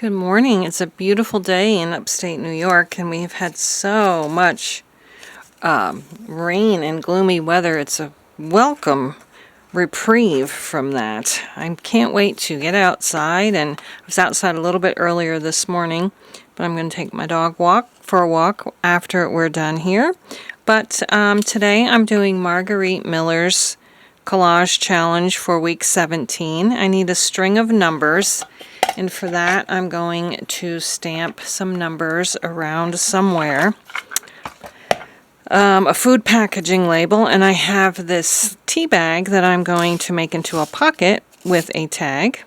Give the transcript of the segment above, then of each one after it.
Good morning. It's a beautiful day in upstate New York, and we've had so much rain and gloomy weather. It's a welcome reprieve from that. I can't wait to get outside, and I was outside a little bit earlier this morning, but I'm going to take my dog for a walk after we're done here. But today I'm doing Margarete Miller's collage challenge for week 17. I need a string of numbers. And for that, I'm going to stamp some numbers around somewhere. A food packaging label, and I have this tea bag that I'm going to make into a pocket with a tag.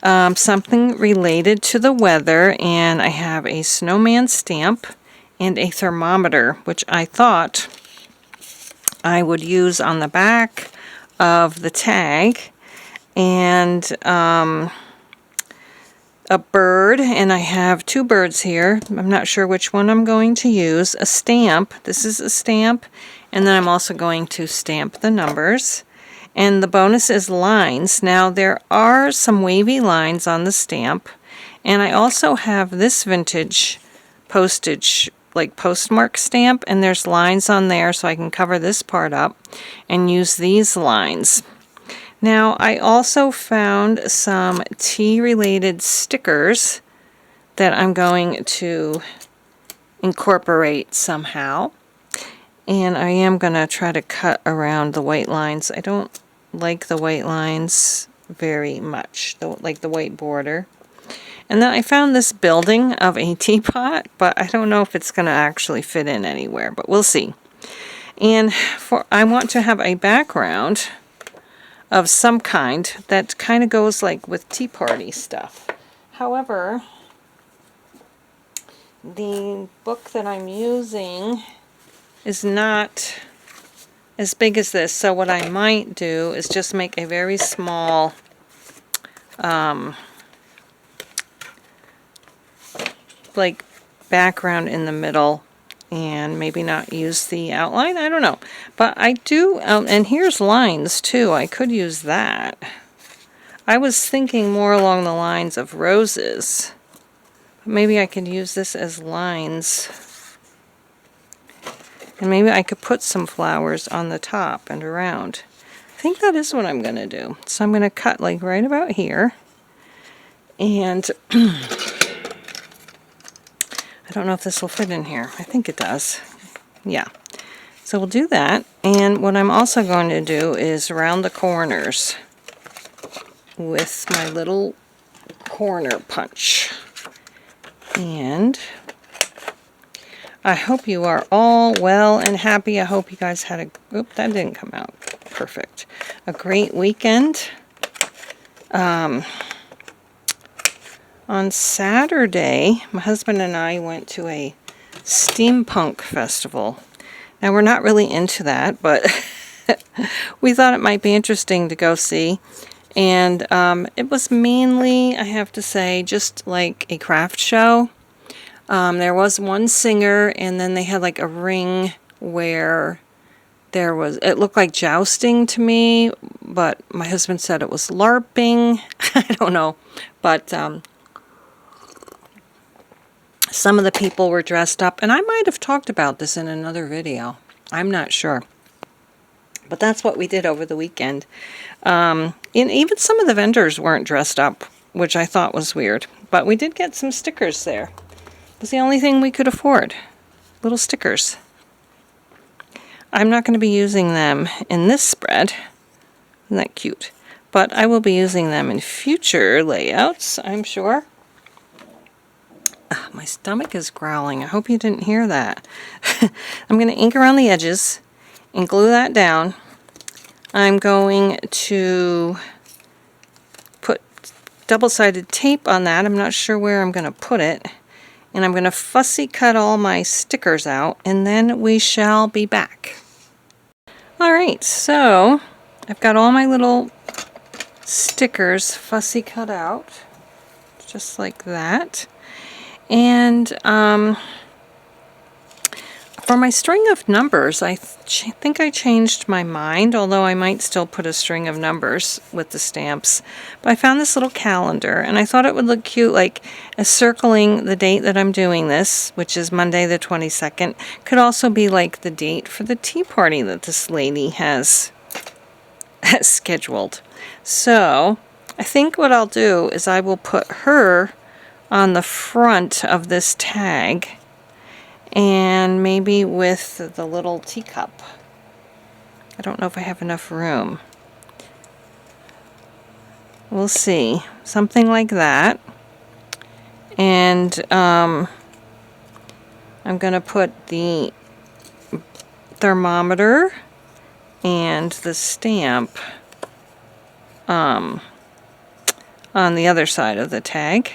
Something related to the weather, and I have a snowman stamp and a thermometer, which I thought I would use on the back of the tag. And a bird, and I have two birds here. I'm not sure which one I'm going to use. A stamp. This is a stamp, and then I'm also going to stamp the numbers. And the bonus is lines. Now there are some wavy lines on the stamp, and I also have this vintage postage, like postmark stamp, and there's lines on there, so I can cover this part up and use these lines. Now, I also found some tea-related stickers that I'm going to incorporate somehow. And I am going to try to cut around the white lines. I don't like the white lines very much, like the white border. And then I found this building of a teapot, but I don't know if it's going to actually fit in anywhere, but we'll see. And I want to have a background of some kind that kind of goes like with tea party stuff. However, the book that I'm using is not as big as this, so what I might do is just make a very small like background in the middle, and maybe not use the outline. I don't know. But I do, and here's lines too. I could use that. I was thinking more along the lines of roses. Maybe I could use this as lines. And maybe I could put some flowers on the top and around. I think that is what I'm going to do. So I'm going to cut like right about here. And I don't know if this will fit in here. I think it does. Yeah. So we'll do that. And what I'm also going to do is round the corners with my little corner punch. And I hope you are all well and happy. I hope you guys had oop, that didn't come out perfect. A great weekend. On Saturday, my husband and I went to a steampunk festival. Now, we're not really into that, but we thought it might be interesting to go see. And it was mainly, I have to say, just like a craft show. There was one singer, and then they had like a ring where it looked like jousting to me, but my husband said it was LARPing. I don't know. But some of the people were dressed up, and I might have talked about this in another video. I'm not sure. But that's what we did over the weekend. And even some of the vendors weren't dressed up, which I thought was weird. But we did get some stickers there. It was the only thing we could afford. Little stickers. I'm not going to be using them in this spread. Isn't that cute? But I will be using them in future layouts, I'm sure. My stomach is growling. I hope you didn't hear that. I'm going to ink around the edges and glue that down. I'm going to put double-sided tape on that. I'm not sure where I'm going to put it. And I'm going to fussy cut all my stickers out, and then we shall be back. Alright, so I've got all my little stickers fussy cut out, just like that. And For my string of numbers, I think I changed my mind, although I might still put a string of numbers with the stamps. But I found this little calendar, and I thought it would look cute, like circling the date that I'm doing this, which is Monday the 22nd. Could also be like the date for the tea party that this lady has scheduled. So I think what I'll do is I will put her on the front of this tag, and maybe with the little teacup. I don't know if I have enough room. We'll see. Something like that. And I'm going to put the thermometer and the stamp on the other side of the tag.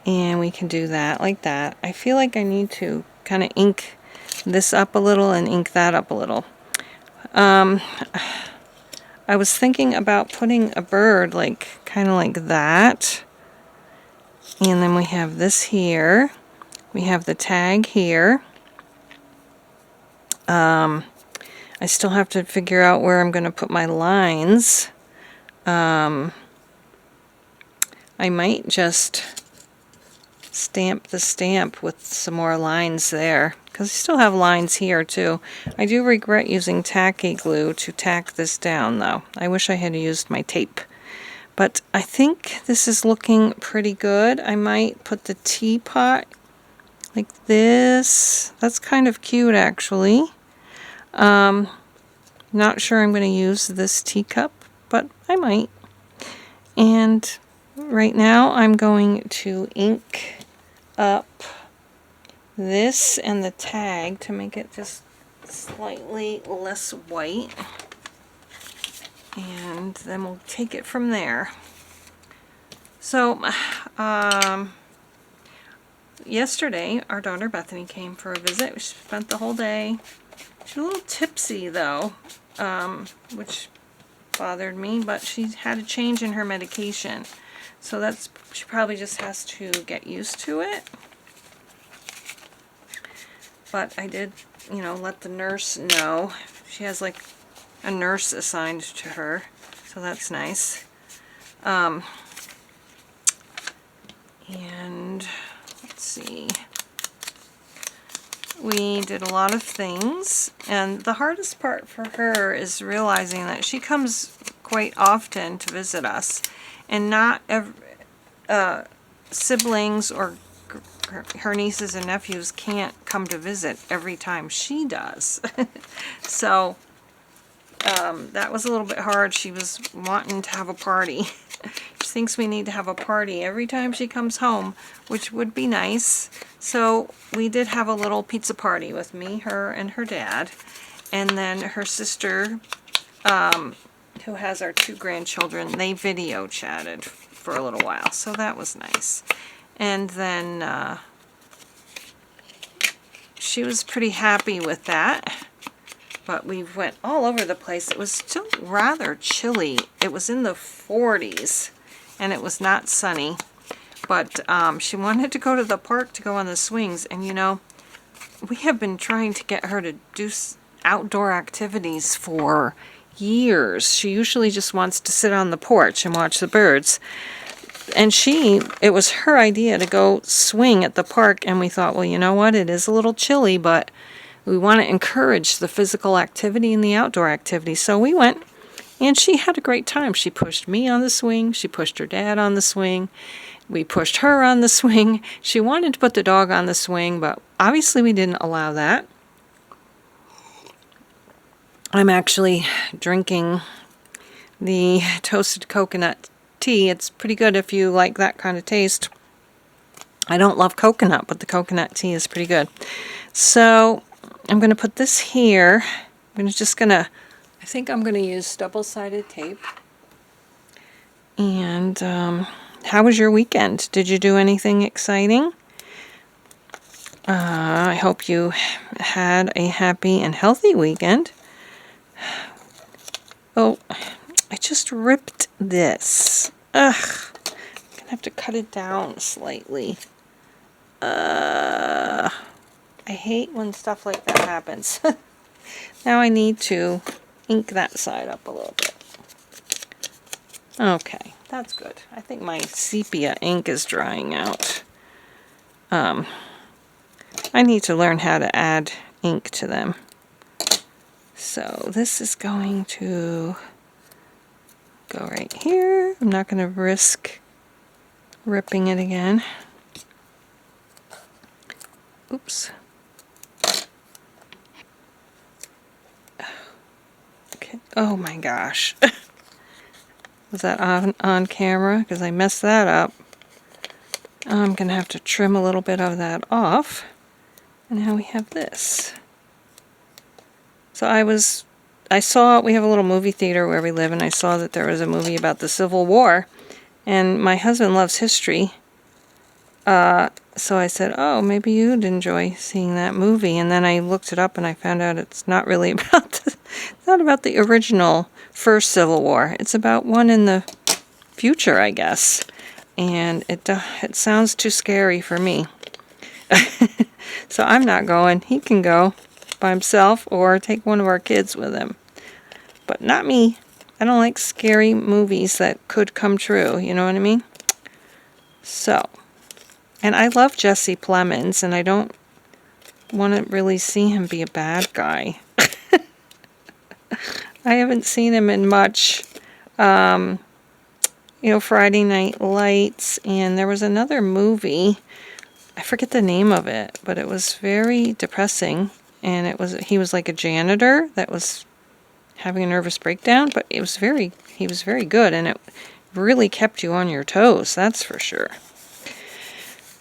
And we can do that like that. I feel like I need to kind of ink this up a little and ink that up a little. I was thinking about putting a bird like kind of like that. And then we have this here. We have the tag here. I still have to figure out where I'm going to put my lines. I might just stamp the stamp with some more lines there, because I still have lines here too. I do regret using tacky glue to tack this down though. I wish I had used my tape. But I think this is looking pretty good. I might put the teapot like this. That's kind of cute actually. Not sure I'm going to use this teacup, but I might. And right now I'm going to ink up this and the tag to make it just slightly less white, and then we'll take it from there. So yesterday our daughter Bethany came for a visit. She spent the whole day. She's a little tipsy though, which bothered me, but she had a change in her medication. So she probably just has to get used to it. But I did, let the nurse know. She has like a nurse assigned to her, so that's nice. And let's see. We did a lot of things, and the hardest part for her is realizing that she comes quite often to visit us, and not siblings or her nieces and nephews can't come to visit every time she does. So that was a little bit hard. She was wanting to have a party. She thinks we need to have a party every time she comes home, which would be nice. So we did have a little pizza party with me, her, and her dad. And then her sister, who has our 2 grandchildren, they video chatted for a little while. So that was nice. And then she was pretty happy with that. But we went all over the place. It was still rather chilly. It was in the 40s, and it was not sunny. But she wanted to go to the park to go on the swings. And we have been trying to get her to do outdoor activities for years. She usually just wants to sit on the porch and watch the birds. And it was her idea to go swing at the park. And we thought, well, you know what? It is a little chilly, but we want to encourage the physical activity and the outdoor activity. So we went, and she had a great time. She pushed me on the swing. She pushed her dad on the swing. We pushed her on the swing. She wanted to put the dog on the swing, but obviously we didn't allow that. I'm actually drinking the toasted coconut tea. It's pretty good if you like that kind of taste. I don't love coconut, but the coconut tea is pretty good. So I'm going to put this here. I think I'm going to use double-sided tape. And how was your weekend? Did you do anything exciting? I hope you had a happy and healthy weekend. Oh, I just ripped this. Ugh. I'm going to have to cut it down slightly. I I hate when stuff like that happens. Now I need to ink that side up a little bit. Okay, that's good. I think my sepia ink is drying out. I need to learn how to add ink to them. So this is going to go right here. I'm not going to risk ripping it again. Oops. Okay. Oh my gosh. Was that on camera? Because I messed that up. I'm going to have to trim a little bit of that off. And now we have this. So I saw, we have a little movie theater where we live, and I saw that there was a movie about the Civil War. And my husband loves history. So I said, oh, maybe you'd enjoy seeing that movie. And then I looked it up and I found out it's not really about it's not about the original first Civil War. It's about one in the future, I guess. And it sounds too scary for me. So I'm not going. He can go by himself or take one of our kids with him. But not me. I don't like scary movies that could come true. You know what I mean? So, and I love Jesse Plemons, and I don't want to really see him be a bad guy. I haven't seen him in much. Friday Night Lights, and there was another movie. I forget the name of it, but it was very depressing, and he was like a janitor that was having a nervous breakdown, but he was very good, and it really kept you on your toes, that's for sure.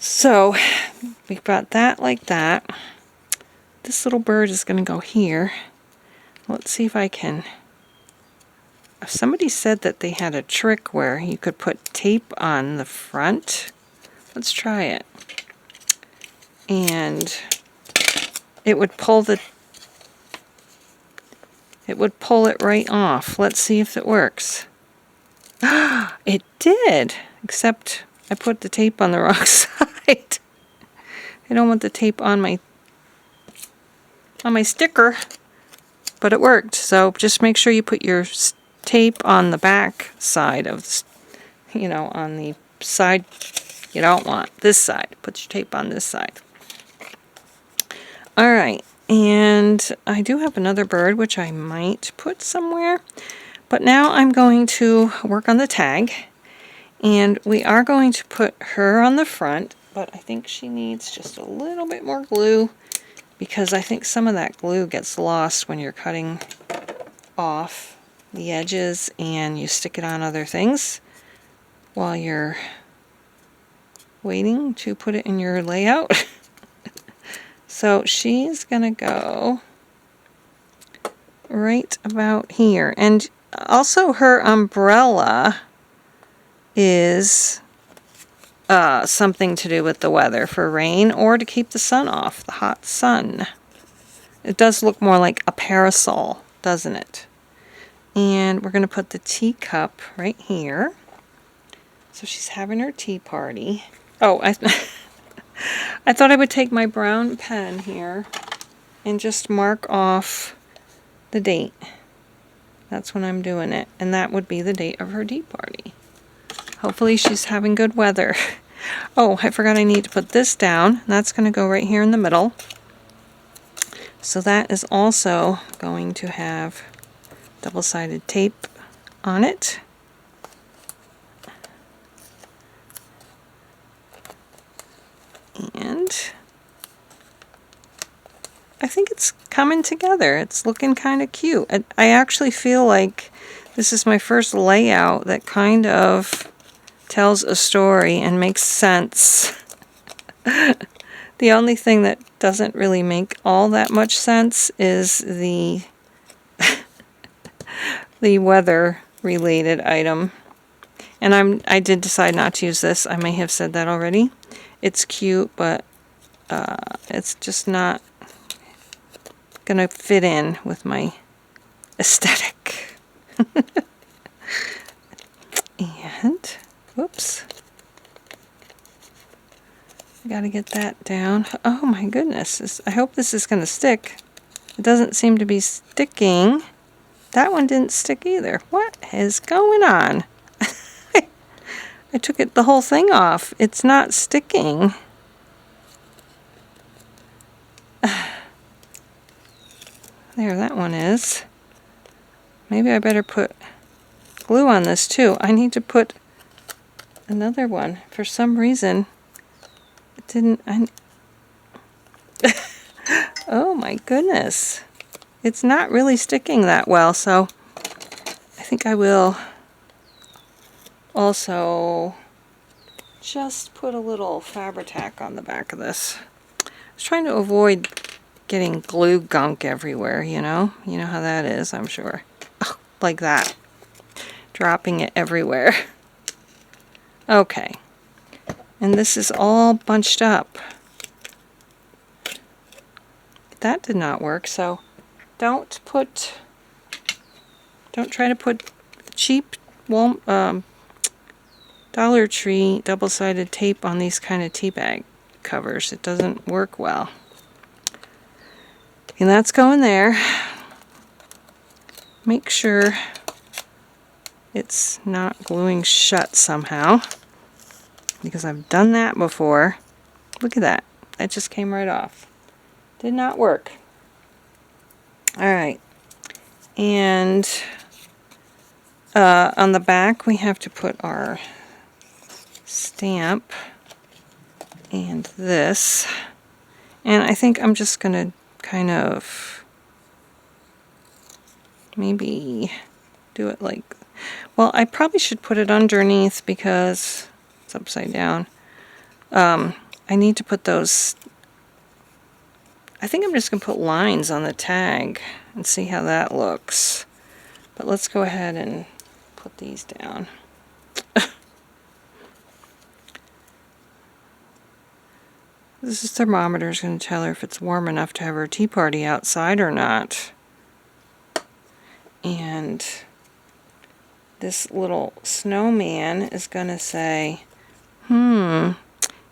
So we've got that like that. This little bird is going to go here. Let's see if I can. Somebody said that they had a trick where you could put tape on the front. Let's try it. And it would pull it right off. Let's see if it works. It did, except I put the tape on the wrong side. I don't want the tape on my sticker, but it worked. So just make sure you put your tape on the back side of, on the side you don't want. This side. Put your tape on this side. All right, and I do have another bird which I might put somewhere, but now I'm going to work on the tag, and we are going to put her on the front, but I think she needs just a little bit more glue, because I think some of that glue gets lost when you're cutting off the edges and you stick it on other things while you're waiting to put it in your layout. So she's gonna go right about here, and also her umbrella is something to do with the weather, for rain or to keep the sun off, the hot sun. It does look more like a parasol, doesn't it? And we're going to put the teacup right here. So she's having her tea party. Oh, I thought I would take my brown pen here and just mark off the date. That's when I'm doing it. And that would be the date of her tea party. Hopefully she's having good weather. Oh, I forgot I need to put this down. That's going to go right here in the middle. So that is also going to have double-sided tape on it. And I think it's coming together. It's looking kind of cute. I actually feel like this is my first layout that kind of tells a story and makes sense. The only thing that doesn't really make all that much sense is the weather related item. And I did decide not to use this. I may have said that already. It's cute, but it's just not gonna fit in with my aesthetic. And whoops. I gotta get that down. Oh my goodness, I hope this is gonna stick. It doesn't seem to be sticking. That one didn't stick either. What is going on? I took the whole thing off. It's not sticking. There, that one is. Maybe I better put glue on this too. I need to put another one. For some reason, it didn't... Oh my goodness. It's not really sticking that well, so I think I will also just put a little Fabri-Tac on the back of this. I was trying to avoid getting glue gunk everywhere, you know? You know how that is, I'm sure. Oh, like that. Dropping it everywhere. Okay. And this is all bunched up. That did not work, so don't try to put cheap Dollar Tree double-sided tape on these kind of tea bag covers. It doesn't work well. And that's going there. Make sure it's not gluing shut somehow, because I've done that before. Look at that. That just came right off. Did not work. Alright. And on the back we have to put our stamp and this. And I think I'm just going to kind of maybe do it like... Well, I probably should put it underneath because it's upside down. I need to put those... I think I'm just going to put lines on the tag and see how that looks. But let's go ahead and put these down. This thermometer is going to tell her if it's warm enough to have her tea party outside or not. And this little snowman is going to say, you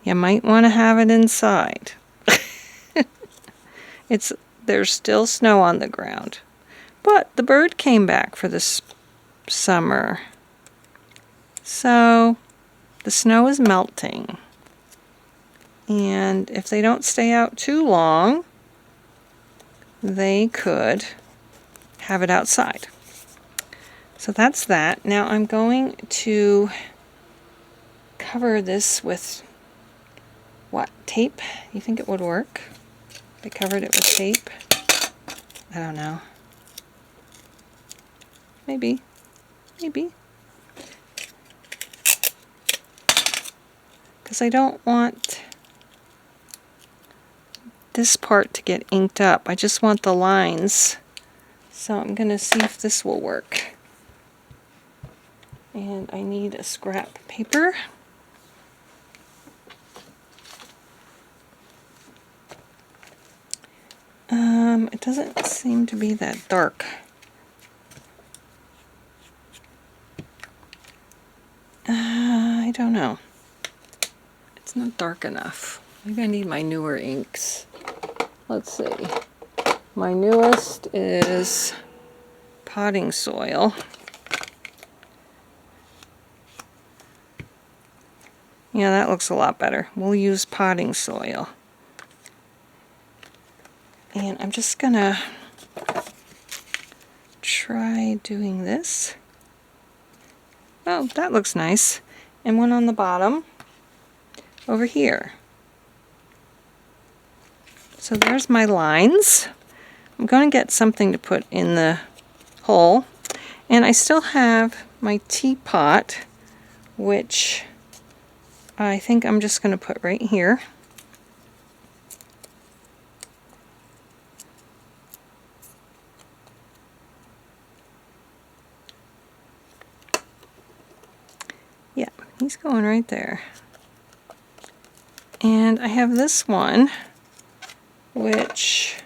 might want to have it inside. There's still snow on the ground. But the bird came back for this summer. So the snow is melting. And if they don't stay out too long, they could have it outside. So that's that. Now I'm going to cover this with, what, tape? You think it would work? I covered it with tape. I don't know. Maybe. Maybe. Because I don't want this part to get inked up. I just want the lines. So I'm going to see if this will work. And I need a scrap paper. It doesn't seem to be that dark. I don't know. It's not dark enough. Maybe I need my newer inks. Let's see. My newest is potting soil. Yeah, that looks a lot better. We'll use potting soil. And I'm just gonna try doing this. Oh, that looks nice. And one on the bottom over here. So there's my lines. I'm going to get something to put in the hole. And I still have my teapot, which I think I'm just going to put right here. Yeah, he's going right there. And I have this one, which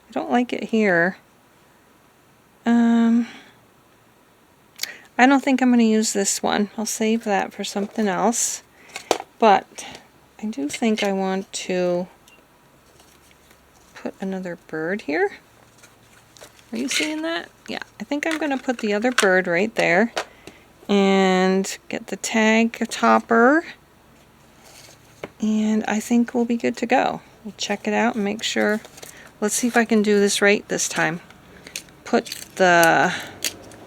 I don't like it here. I don't think I'm going to use this one. I'll save that for something else. But I do think I want to put another bird here. Are you seeing that? Yeah, I think I'm going to put the other bird right there and get the tag topper, and I think we'll be good to go. We'll check it out and make sure. Let's see if I can do this right this time. Put the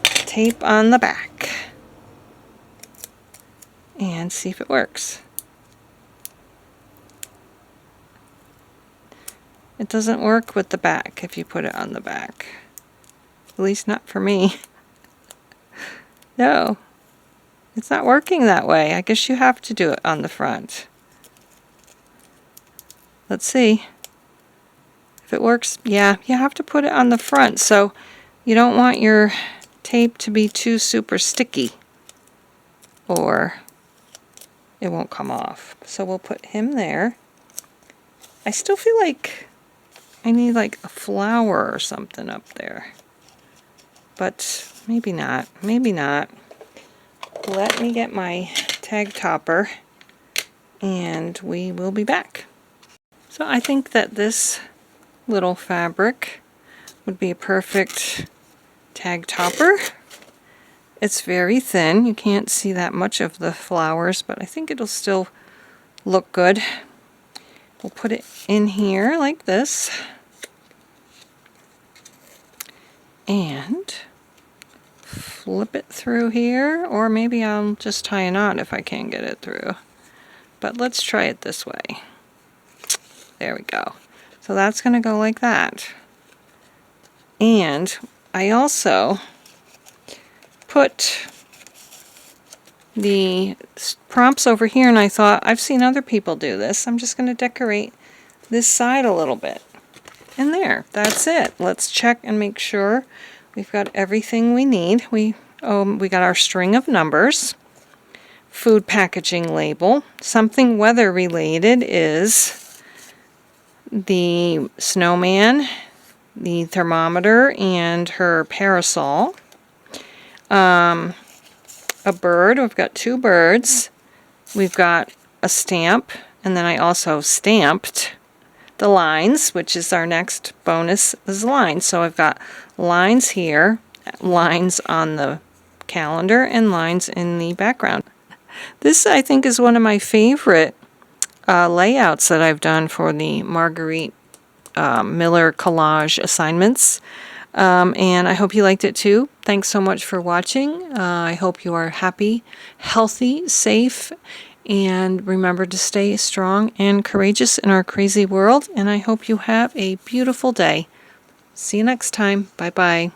tape on the back and see if it works. It doesn't work with the back if you put it on the back. At least not for me. No, it's not working that way. I guess you have to do it on the front. Let's see if it works. Yeah, you have to put it on the front, so you don't want your tape to be too super sticky or it won't come off. So we'll put him there. I still feel like I need like a flower or something up there, but maybe not. Maybe not. Let me get my tag topper and we will be back. So I think that this little fabric would be a perfect tag topper. It's very thin. You can't see that much of the flowers, but I think it'll still look good. We'll put it in here like this. And flip it through here, or maybe I'll just tie a knot if I can't get it through. But let's try it this way. There we go. So that's going to go like that. And I also put the prompts over here, and I thought, I've seen other people do this. I'm just going to decorate this side a little bit. And there, that's it. Let's check and make sure we've got everything we need. We got our string of numbers, food packaging label. Something weather related is the snowman, the thermometer, and her parasol. A bird. We've got two birds. We've got a stamp, and then I also stamped the lines, which is our next bonus, is lines. So I've got lines here, lines on the calendar, and lines in the background. This, I think, is one of my favorite layouts that I've done for the Margarete Miller collage assignments. And I hope you liked it too. Thanks so much for watching. I hope you are happy, healthy, safe, and remember to stay strong and courageous in our crazy world. And I hope you have a beautiful day. See you next time. Bye-bye.